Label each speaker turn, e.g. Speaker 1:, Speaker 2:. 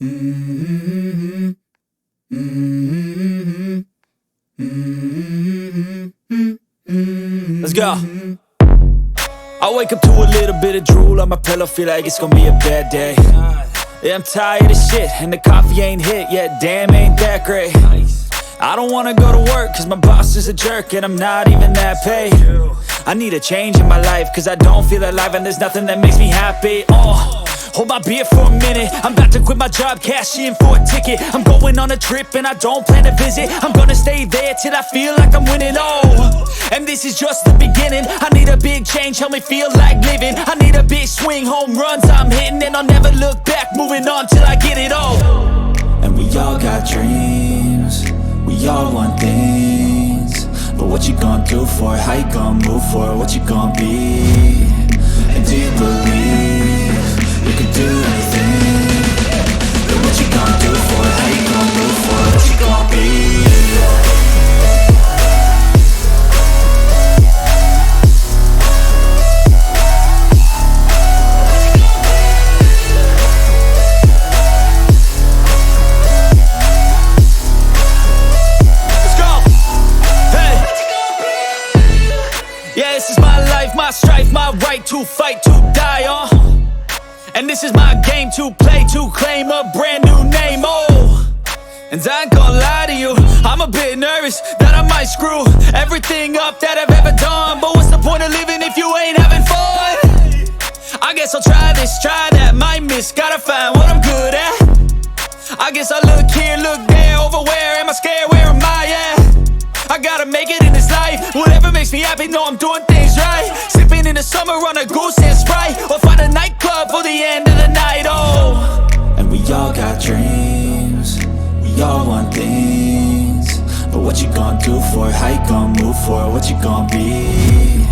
Speaker 1: Let's go. I wake up to a little bit of drool on my pillow, feel like it's gonna be a bad day. Yeah, I'm tired of shit, and the coffee ain't hit yet, damn, ain't that great. I don't wanna go to work, cause my boss is a jerk, and I'm not even that paid. I need a change in my life, cause I don't feel alive, and there's nothing that makes me happy. Hold my beer for a minute, I'm about to quit my job, cash in for a ticket. I'm going on a trip and I don't plan to visit. I'm gonna stay there till I feel like I'm winning, and this is just the beginning. I need a big change, help me feel like living. I need a big swing, home runs I'm hitting, and I'll never look back, moving on till I get it all. And we all got dreams, we all want things, but what you gonna do for it? How you gonna move for it? What you gonna be? And do you believe you can do anything? But what you gonna do for it? How you gonna move for it? What you gonna be? Let's go! Hey! Yeah, this is my life, my strife, my right to fight, to die on. And this is my game to play, to claim a brand new name, And I ain't gonna lie to you, I'm a bit nervous that I might screw everything up that I've ever done. But what's the point of living if you ain't having fun? I guess I'll try this, try that, might miss, gotta find what I'm good at. I guess I look here, look there, over where am I scared, where am I at? I gotta make it in this life, whatever makes me happy, know I'm doing things right. Sipping in the summer on a goose and Sprite, or find a nightclub for the end of the night, And we all got dreams, we all want things, but what you gonna do for it? How you gonna move for it? What you gonna be?